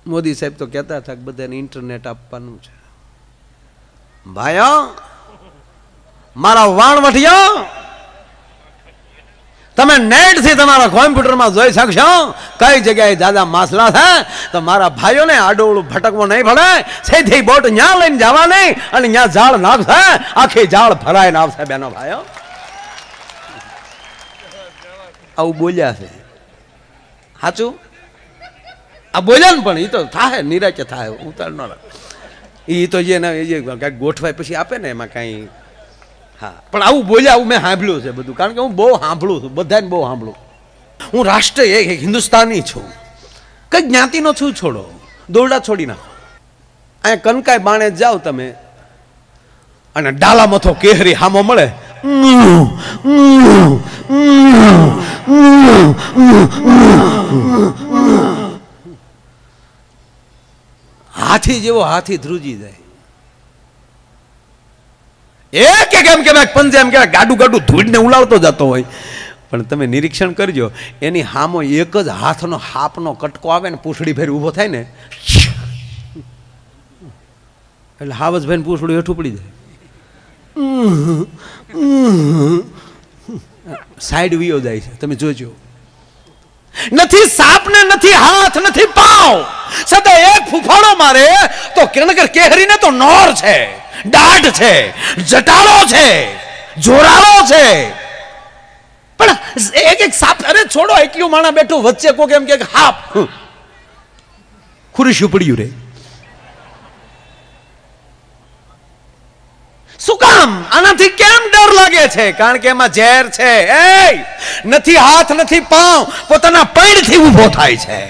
મોદી સાહેબ તો કહેતા હતા કે બધાને ઇન્ટરનેટ આપવાનું છે. ભાઈઓ મારા વાણવટિયો, તમે નેટ થી તમારા કોમ્પ્યુટરમાં જોઈ શકશો કઈ જગ્યાએ દાદા માસલા છે. તો મારા ભાઈઓને આડોળું ભટકવો નહીં પડે. સીધી બોટ ન્યા લઈને જવા નહીં અને ન્યા જાળ નાખશે, આખી જાળ ભરાઈને આવશે. બેનો ભાઈઓ આવું બોલ્યા છે, સાચું આ બોલ્યા ને, પણ એ તો થાય નિરાચે થાય, ઉતાર ન રાખે. એ તો જે કાંઈક ગોઠવાય પછી આપે ને એમાં કાંઈ. હા પણ આવું બોલ્યા, આવું મેં સાંભળ્યું છે બધું, કારણ કે હું બહુ સાંભળું છું, બધાને બહુ સાંભળું. હું રાષ્ટ્રીય એક હિન્દુસ્તાની છું, કઈ જ્ઞાતિનો છું. છોડો દોરડા છોડી નાખો. અહીંયા કનકાઈ બાણે જાઓ તમે અને ડાલા મથો કેહરી હામો મળે, હાથી જેવો હાથી ધ્રુજી જાય. એમ કે પંજે એમ કે ગાડું ગાડું ધૂળને ઉલાવતો જતો હોય, પણ તમે નિરીક્ષણ કરજો એની હામો એક જ હાથનો હાપનો કટકો આવે ને પૂંછડી ફેરી ઊભો થાય ને એટલે હાવજભાઈ ને પૂંછડું હેઠું પડી જાય, સાઈડ વિયો જાય છે. તમે જોજો, નથી સાપ ને નથી હાથ નથી પાવ, સદા એક ફૂફાડો મારે તો કિરણકર કેહરી ને તો નોર છે, દાઢ છે, જટાળો છે, જોરાળો છે. પણ એક એક સાપ, અરે છોડો એટલું માણા બેઠું વચ્ચે કોક એમ કે હાપ ખુરશી પડ્યું રે. શું કામ? આનાથી કેમ ડર લાગે છે? કારણ કે એમાં ઝેર છે. એ નથી હાથ નથી પાવ, પોતાના પૈડથી ઊભો થાય છે,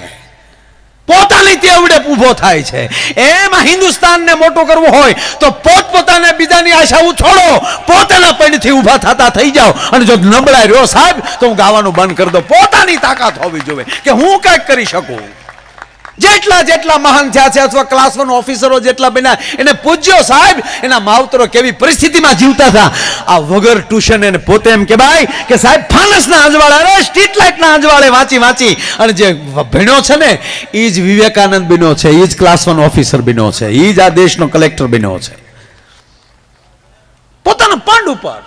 પોતાની તેવડે ઊભો થાય છે. એમાં હિન્દુસ્તાનને મોટું કરવું હોય તો પોતપોતાને બીજાની આશાઓ છોડો, પોતાના પૈડથી ઊભા થતા થઈ જાઓ. અને જો નબળાઈ રહ્યો સાહેબ તો હું ગાવાનું બંધ કરી દો. પોતાની તાકાત હોવી જોઈએ કે હું કંઈક કરી શકું. જેટલા જેટલા મહાન થયા છે અથવા ક્લાસ 1 ઓફિસરો જેટલા બન્યા, એને પૂજ્યો સાહેબ. એના માવતરો કેવી પરિસ્થિતિમાં જીવતા હતા. આ વગર ટ્યુશન એને પોતે એમ કે ભાઈ કે સાહેબ ફાનસના અજવાળે, અરે સ્ટ્રીટ લાઇટના અજવાળે વાંચી વાંચી અને જે ભણ્યો છે ને એ જ વિવેકાનંદ બન્યો છે, એ જ ક્લાસ 1 ઓફિસર બન્યો છે, એ જ આ દેશનો કલેક્ટર બન્યો છે પોતાના પાંડ ઉપર.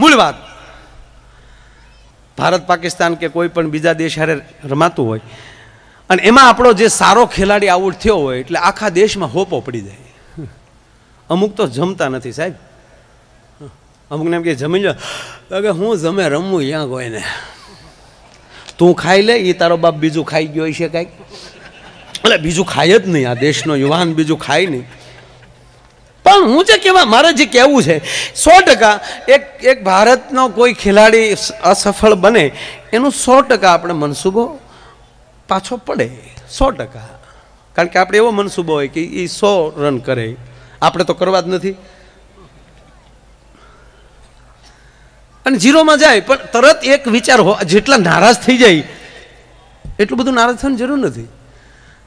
મૂળ વાત, ભારત પાકિસ્તાન કે કોઈ પણ બીજા દેશ હારે રમાતું હોય અને એમાં આપણો જે સારો ખેલાડી આઉટ થયો હોય એટલે આખા દેશમાં હોપો પડી જાય. અમુક તો જમતા નથી સાહેબ. અમુકને એમ કે જમી લો, કે હું જમે રમવું ત્યાં કોઈને, તું ખાઈ લે, એ તારો બાપ બીજું ખાઈ ગયો છે કાંઈક, એટલે બીજું ખાય જ નહીં. આ દેશનો યુવાન બીજું ખાય નહીં. પણ હું જે કહેવા મારે જે કહેવું છે, 100% એક ભારતનો કોઈ ખેલાડી અસફળ બને એનું 100% આપણે મનસૂબો પાછો પડે. 100%. કારણ કે આપણે એવો મનસૂબો હોય કે એ 100 રન કરે, આપણે તો કરવા જ નથી અને 0માં જાય. પણ તરત એક વિચાર જેટલા નારાજ થઈ જાય એટલું બધું નારાજ થવાની જરૂર નથી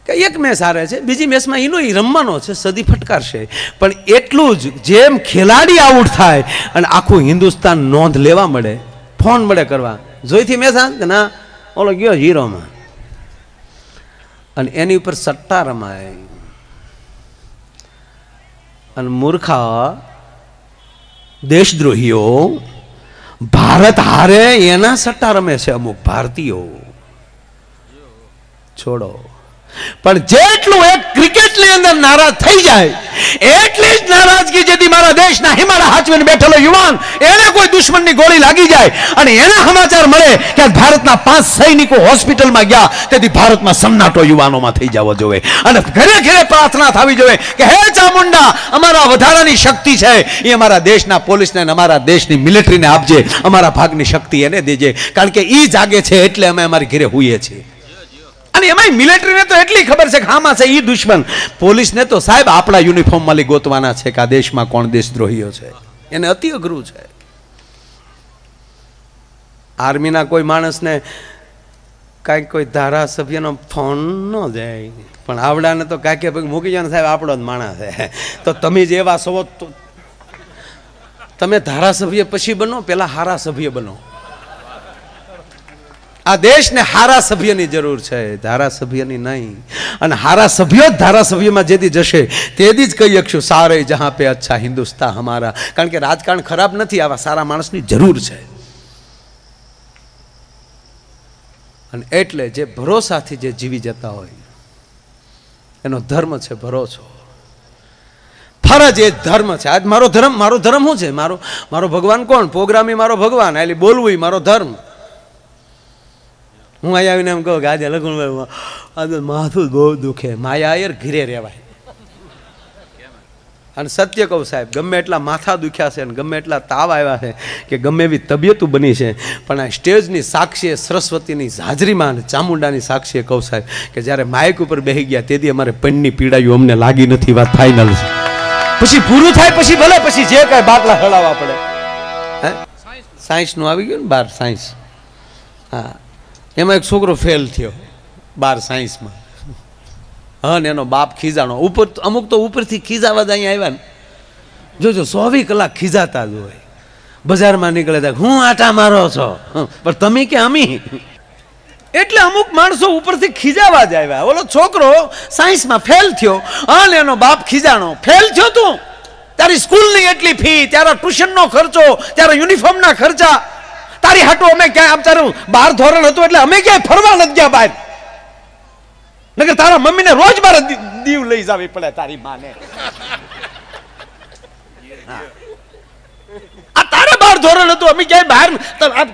કે એક મેચ હારે છે, બીજી મેચમાં એનો રમવાનો છે, સદી ફટકારશે. પણ એટલું જ જેમ ખેલાડી આઉટ થાય અને આખું હિન્દુસ્તાન નોંધ લેવા મળે, ફોન મળે કરવા, જોઈથી મેચ ના ઓલો ગયો 0માં અને એની ઉપર સટ્ટા રમાય. અને મૂર્ખા દેશદ્રોહીઓ ભારત હારે એના સટ્ટા રમે છે અમુક ભારતીયો. છોડો, પણ જેટલું એક ક્રિકેટની અંદર નારાજ થઈ જાય એટલી જ નારાજગી જેથી મારા દેશના હિમાલય હાચવીને બેઠેલો યુવાન, એને કોઈ દુશ્મનની ગોળી લાગી જાય અને એના સમાચાર મળે કે ભારતના 5 સૈનિકો હોસ્પિટલમાં ગયા, તેથી ભારતમાં સન્નાટો યુવાનોમાં થઈ જવો જોઈએ અને ઘરે ઘરે પ્રાર્થના થવી જોઈએ કે હે ચામુંડા, અમારા વધારાની શક્તિ છે એ અમારા દેશના પોલીસને અને અમારા દેશની મિલિટરીને આપજે, અમારા ભાગની શક્તિ એને દેજે, કારણ કે એ જાગે છે એટલે અમે અમારી ઘરે હોઈએ છીએ. અને એમાં મિલિટરીને તો એટલી ખબર છે કે આમાં છે એ દુશ્મન. પોલીસને તો સાહેબ આપણા યુનિફોર્મમાં ગોતવાના છે કે આ દેશમાં કોણ દેશદ્રોહીઓ છે, એને અતિ અઘરું છે. આર્મીના કોઈ માણસને કાંઈક કોઈ ધારાસભ્યનો ફોન ન જાય, પણ આવડાને તો કાંઈક મૂકી જાય સાહેબ આપણો જ માણસ છે, તો તમે જ એવા છો તમે ધારાસભ્ય પછી બનો, પેલા હારા સભ્ય બનો. આ દેશને હારા સભ્યની જરૂર છે, ધારાસભ્યની નહીં. અને હારા સભ્યો જ ધારાસભ્યમાં જેથી જશે તેથી જ કહી શકશું સારે જહાં પે અચ્છા હિન્દુસ્તા હમારા. કારણ કે રાજકારણ ખરાબ નથી, આવા સારા માણસની જરૂર છે. અને એટલે જે ભરોસાથી જે જીવી જતા હોય એનો ધર્મ છે ભરોસો. ફરજ એ ધર્મ છે. આજ મારો ધર્મ શું છે? મારો ભગવાન કોણ? પ્રોગ્રામી મારો ભગવાન, એટલે બોલવું મારો ધર્મ. હું અહીંયા આવીને એમ કહું કે આજે લખનભાઈ આજે માથું બહુ દુખે, માયા યાર ઘીરે રહેવાય. અને સત્ય કહું સાહેબ, ગમે એટલા માથા દુખ્યા છે અને ગમે એટલા તાવ આવ્યા છે કે ગમે એવી તબિયતું બની છે, પણ આ સ્ટેજની સાક્ષીએ સરસ્વતીની હાજરીમાં અને ચામુંડાની સાક્ષીએ કહું સાહેબ કે જ્યારે માઇક ઉપર બેસી ગયા તેથી અમારે પણની પીડાયું અમને લાગી નથી. વાત ફાઇનલ છે. પછી પૂરું થાય પછી ભલે પછી જે કાંઈ બાટલા હળાવવા પડે. હે સાયન્સનું આવી ગયું ને બાર સાયન્સ. હા, એમાં એક છોકરો ફેલ થયો 12 સાયન્સમાં. હા ને એનો બાપ ખીજાણો. ઉપર અમુક તો ઉપરથી ખીજાવા જ અહીંયા આવ્યા ને, જોજો 24 કલાક ખીજાતા જ હોય. બજારમાં નીકળે તા હું આટા મારો છો, પણ તમે કે અમી. એટલે અમુક માણસો ઉપરથી ખીજાવા જ આવ્યા. ઓલો છોકરો સાયન્સમાં ફેલ થયો, હા ને એનો બાપ ખીજાણો. ફેલ થયો તું, તારી સ્કૂલની એટલી ફી, તારા ટ્યુશનનો ખર્ચો, તારા યુનિફોર્મના ખર્ચા, તારી હાટો અમે ક્યાંય આમ તારું 12 ધોરણ હતું એટલે અમે ક્યાંય ફરવા નથી ગયા બહાર. નકર તારા મમ્મીને રોજ મારે દીવ લઈ જવી પડે તારી માને. આ તારે 12 ધોરણ હતું, અમે ક્યાંય બહાર.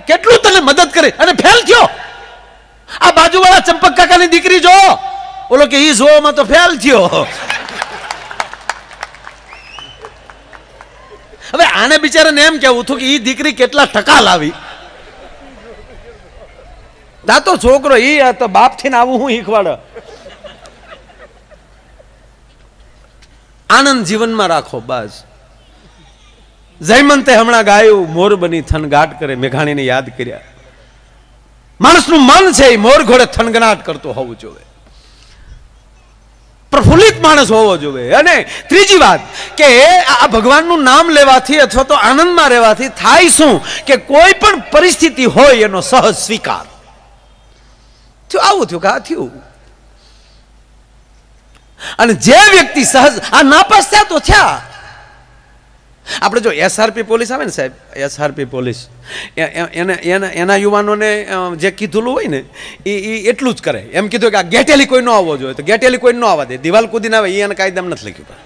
કેટલું તને મદદ કરે અને ફેલ થયો. આ બાજુવાળા ચંપક કાકાની દીકરી જો, બોલો કે ઈ જોવામાં તો ફેલ થયો. હવે આને બિચારાને એમ કેવું હતું કે ઈ દીકરી કેટલા ટકા લાવી. દાતો છોકરો ઈ તો બાપ થઈને આવું હું શીખવાડે. આનંદ જીવનમાં રાખો બસ. જયમંતે હમણાં ગાયું મોર બની થનગાટ કરે, મેઘાણીને યાદ કર્યા. માણસનું મન છે એ મોર ઘોડે થનગનાટ કરતો હોવું જોઈએ, પ્રફુલ્લિત માણસ હોવો જોઈએ. અને ત્રીજી વાત કે આ ભગવાનનું નામ લેવાથી અથવા તો આનંદમાં રહેવાથી થાય શું કે કોઈ પણ પરિસ્થિતિ હોય એનો સહજ સ્વીકાર. આવું થયું કે આ થયું. અને જે વ્યક્તિ સહજ આ નાપાસ થયા તો થયા. આપણે જો એસઆરપી પોલીસ આવે ને સાહેબ, એસઆરપી પોલીસ એના યુવાનોને જે કીધું હોય ને એ એટલું જ કરે. એમ કીધું કે આ ગેટેલી કોઈ ન આવવો જોઈએ તો ગેટેલી કોઈ ન આવવા દે, દિવાલ કૂદીને આવે એને કાયદામાં નથી લખ્યું.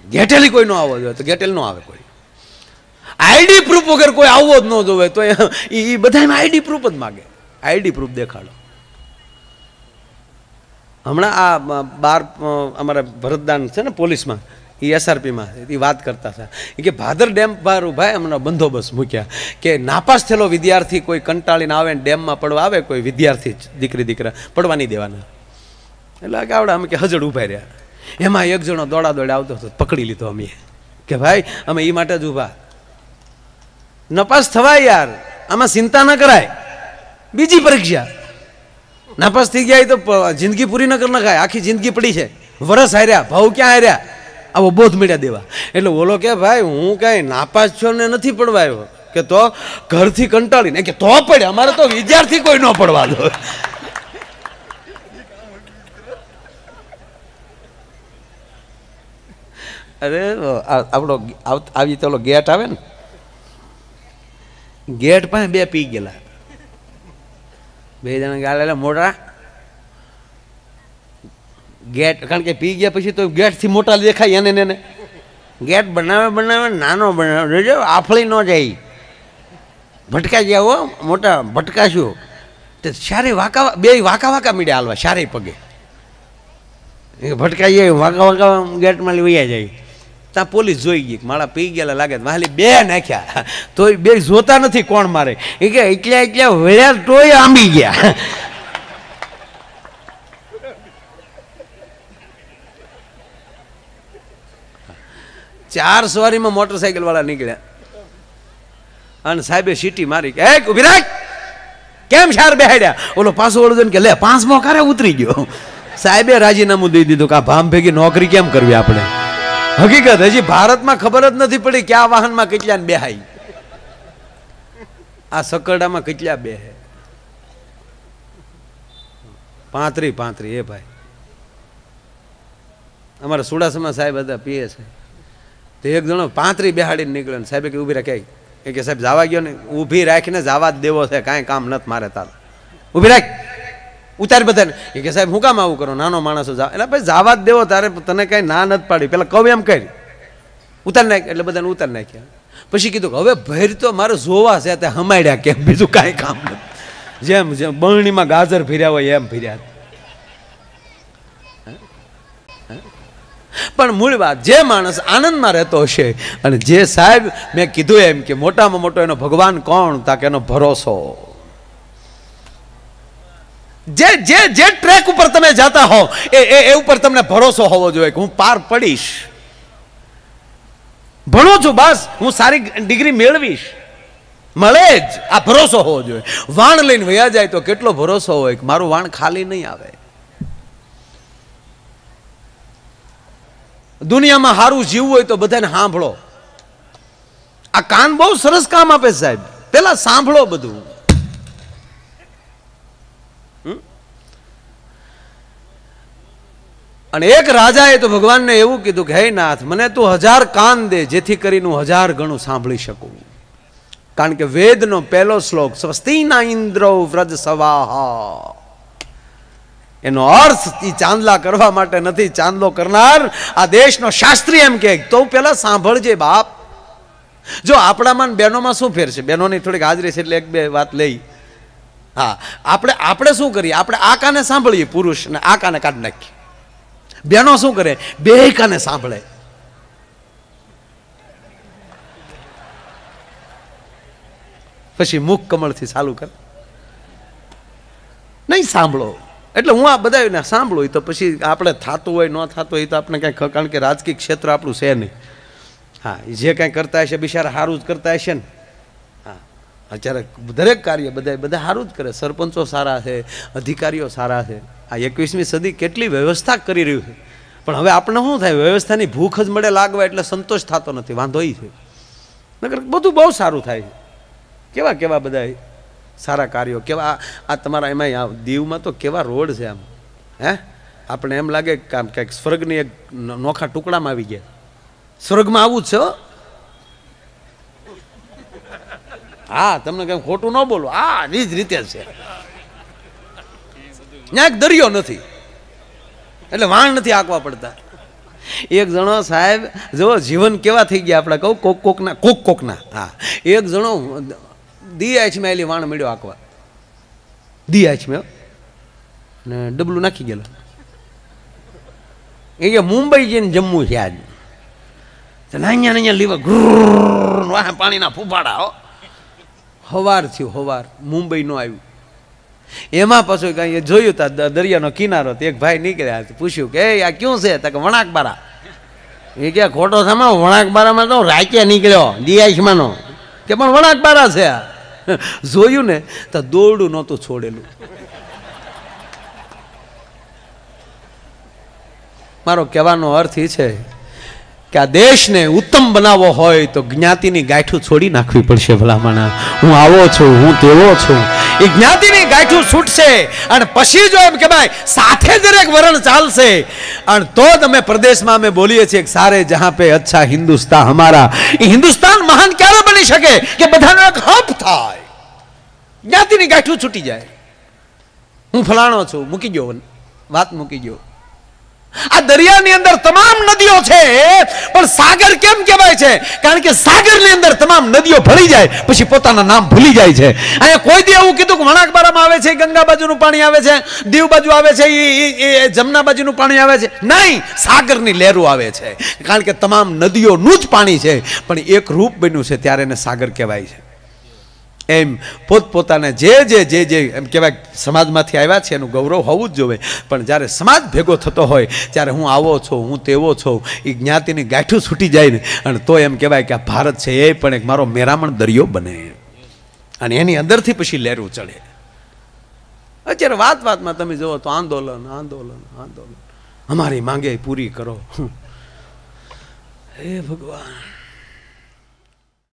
ગેટેલી કોઈ ન આવવો જોઈએ તો ગેટેલ ન આવે કોઈ. આઈડી પ્રૂફ વગર કોઈ આવવો જ ન જોવે તો એ બધામાં આઈડી પ્રૂફ જ માગે. આઈડી પ્રૂફ દેખાડો. હમણાં આ 12 અમારા ભરતદાન છે ને પોલીસમાં, એ એસઆરપીમાં એ વાત કરતા હતા કે ભાદર ડેમ પર ભાઈ હમણાં બંદોબસ્ત મૂક્યા કે નાપાસ થયેલો વિદ્યાર્થી કોઈ કંટાળીને આવે ને ડેમમાં પડવા આવે કોઈ વિદ્યાર્થી દીકરી દીકરા પડવા નહીં દેવાના. એટલે કે આવડે અમે કે હજડ ઉભા રહ્યા. એમાં એક જણો દોડા આવતો હતો, પકડી લીધો અમે કે ભાઈ અમે એ માટે જ ઊભા. નપાસ થવાય યાર, આમાં ચિંતા ન કરાય. બીજી પરીક્ષા નાપાસ થઈ ગયા તો જિંદગી પૂરી ન કરી નખાય. આખી જિંદગી પડી છે, વરસ હાર્યા, ભાવ ક્યાં હાર્યા, આવો બોધ મળ્યા દેવા. એટલે ઓલો કે ભાઈ હું કઈ નાપાસ છો ને નથી પડવાયો કે તો ઘરથી કંટાળીને કે તો પડે, અમારે તો વિદ્યાર્થી કોઈ ન પડવા દો. અરે આપણો આવી તો ગેટ આવે ને, ગેટ પાસે 2 પી ગયેલા, 2 જણા ગાળેલા મોટા ગેટ. કારણ કે પી ગયા પછી તો ગેટ થી મોટા દેખાય એને ને ગેટ બનાવે નાનો બનાવે, જો આફળી ન જાય, ભટકાઈ ગયા હો મોટા ભટકાશું. તો સારે વાંકા 2 વાંકા મીડ્યા હાલવા સારે પગે ભટકાઈ જાય, વાંકા ગેટમાં વૈયા જાય. ત્યાં પોલીસ જોઈ ગઈ મારા પી ગયેલા લાગે, માલી 2 નાખ્યા તો 2 જોતા નથી કોણ મારે. એ કે એટલા વળ્યા તોય આંબી ગયા. ચાર સવારીમાં મોટરસાઇકલ વાળા નીકળ્યા અને સાહેબે સીટી મારી કે ઉભી રાખ, કેમ શાર બેહાડ્યા. ઓલો પાછો ઓળો કે લે 5મો કારે ઉતરી ગયો. સાહેબે રાજીનામું દઈ દીધું કે આ ભામ ભેગી નોકરી કેમ કરવી આપણે. હકીકત હજી ભારતમાં ખબર જ નથી પડી કે આ વાહનમાં કેટલા બેહાઈ, આ સકરડામાં કેટલા બેહે. 35 એ ભાઈ અમારા સુડાસમાં સાહેબ હતા પીએ છે, તો એક જણો 35 બેહાડીને નીકળ્યો ને સાહેબે કે ઊભી રાખે કે સાહેબ જવા ગયો ને, ઊભી રાખીને જવા જ દેવો છે, કાંઈ કામ નથી મારે તાર, ઊભી રાખ ઉતારી બધાને. કે સાહેબ હું કામ આવું કરો, નાનો માણસો જાવ, એટલે ભાઈ જવા જ દેવો તારે, તને કાંઈ ના નથી પાડી, પેલા કહું એમ કરી ઉતારી નાખ, એટલે બધાને ઉતારી નાખ્યા. પછી કીધું કે હવે ભેર તો મારે જોવા છે તે હમાડ્યા કેમ, બીજું કાંઈ કામ નથી, જેમ જેમ બરણીમાં ગાજર ફર્યા હોય એમ ફર્યા. પણ મૂળ વાત, જે માણસ આનંદમાં રહેતો હશે, અને જે સાહેબ મેં કીધું એમ કે મોટામાં મોટો એનો ભગવાન કોણ, તાકે એનો ભરોસો. જે જે જે ટ્રેક ઉપર તમે જતા હો એ ઉપર તમને ભરોસો હોવો જોઈએ કે હું પાર પડીશ, ભણું છું બસ હું સારી ડિગ્રી મેળવીશ, મળે જ, આ ભરોસો હોવો જોઈએ. વાણ લઈને વયા જાય તો કેટલો ભરોસો હોય કે મારું વાણ ખાલી નહીં આવે. દુનિયામાં સારું જીવવું હોય તો બધાને સાંભળો. આ કાન બહુ સરસ કામ આપે સાહેબ, પેલા સાંભળો બધું. અને એક રાજાએ તો ભગવાનને એવું કીધું કે હે નાથ, મને તું 1000 કાન દે જેથી કરીને હું 1000 ગણું સાંભળી શકું. કારણ કે વેદનો પહેલો શ્લોક સ્વસ્તિના ઇન્દ્રો વ્રજ સવાહા, એનો અર્થ ચાંદલા કરવા માટે નથી, ચાંદલો કરનાર આ દેશનો શાસ્ત્રી એમ કે તો પેલા સાંભળજે બાપ. જો આપણામાં બહેનોમાં શું ફેર છે, બહેનોની થોડીક હાજરી છે એટલે એક બે વાત લઈ. હા, આપણે શું કરીએ, આપણે આ કાને સાંભળીએ પુરુષ, ને આ કાને કાઢી નાખીએ. બહેનો શું કરે, બે કાને સાંભળે. પછી મુખ કમળથી ચાલુ કરે, નહીં સાંભળો. એટલે હું આ બધા સાંભળું તો પછી આપણે થતું હોય ન થતું હોય તો આપણે કાંઈ, કારણ કે રાજકીય ક્ષેત્ર આપણું છે નહીં. હા, જે કાંઈ કરતા હશે બિચારા સારું જ કરતા હશે ને. હા, અત્યારે દરેક કાર્ય બધા સારું જ કરે, સરપંચો સારા છે, અધિકારીઓ સારા છે. આ 21મી સદી કેટલી વ્યવસ્થા કરી રહ્યું છે, પણ હવે આપણે શું થાય, વ્યવસ્થાની ભૂખ જ મળે લાગવા એટલે સંતોષ થતો નથી, વાંધો એ છે. નકર બધું બહુ સારું થાય છે. કેવા કેવા બધા સારા કાર્યો, કેવા આ તમારા એમાં દીવમાં તો કેવા રોડ છે આમ, હે આપણે એમ લાગે કે આમ કંઈક સ્વર્ગની એક નોખા ટુકડામાં આવી ગયા. સ્વર્ગમાં આવું જ છે. હા, તમને કંઈ ખોટું ન બોલો, આ જ રીતે છે. ત્યાં એક દરિયો નથી એટલે વાણ નથી આંકવા પડતા. એક જણો સાહેબ જો જીવન કેવા થઈ ગયા આપણે કહું, કોકના. હા, એક જણો દી આચમાં એલી વાણ મળ્યો આંકવા, દી આચમાં ને ડબલું નાખી ગયેલો. એ કે મુંબઈ જઈને જમવું છે આજ. અહીંયા લીવા પાણીના ફૂફાડા હો. હવાર થયું, હવાર મુંબઈ નો આવ્યું. એમાં પાછું કઈ જોયું તા દરિયાનો કિનારો, એક ભાઈ નીકળ્યા, પૂછ્યું કે આ ક્યું છે, તો કે વણાકબારા. એ કે ખોટો સમા, વણાકબારામાં તો રાખ્યા નીકળ્યો દિયાશમાંનો, કે પણ વણાકબારા છે. જોયું ને તો દોરડું નહોતું છોડેલું. મારો કહેવાનો અર્થ એ છે કે આ દેશને ઉત્તમ બનાવવો હોય તો જ્ઞાતિની ગાંઠું છોડી નાખવી પડશે. ભલામણા હું આવો છું, હું તેવો છું, એ જ્ઞાતિની ગાંઠું છૂટશે. અને પછી જો એમ કે ભાઈ સાથે દરેક વરણ ચાલશે, અને તો જ અમે પ્રદેશમાં અમે બોલીએ છીએ કે સારે જહાં પે અચ્છા હિન્દુસ્તાન હમારા. એ હિન્દુસ્તાન મહાન ક્યારે બની શકે કે બધાનો એક હબ થાય, જ્ઞાતિની ગાંઠું છૂટી જાય. હું ફલાણો છું, મૂકી ગયો વાત, મૂકી ગયો. આ દરિયાની અંદર તમામ નદીઓ છે, પણ સાગર કેમ કહેવાય છે? કારણ કે સાગરની અંદર તમામ નદીઓ ભળી જાય પછી પોતાના નામ ભૂલી જાય છે. અહીંયા કોઈ દી એવું કીધું કે વણાકબારામાં આવે છે ગંગા બાજુનું પાણી આવે છે, દીવ બાજુ આવે છે એ જમના બાજુનું પાણી આવે છે? નહીં, સાગરની લહેરો આવે છે. કારણ કે તમામ નદીઓનું જ પાણી છે, પણ એક રૂપ બન્યું છે ત્યારે એને સાગર કહેવાય છે. એમ પોતપોતાને જે એમ કહેવાય સમાજમાંથી આવ્યા છે એનું ગૌરવ હોવું જ જોઈએ. પણ જ્યારે સમાજ ભેગો થતો હોય ત્યારે હું આવો છું, હું તેવો છું, એ જ્ઞાતિની ગાંઠું છૂટી જાય ને, અને તો એમ કહેવાય કે આ ભારત છે એ પણ એક મારો મેરામણ દરિયો બને, અને એની અંદરથી પછી લહેરું ચડે. અત્યારે વાતમાં તમે જુઓ તો આંદોલન, અમારી માંગે પૂરી કરો. હે ભગવાન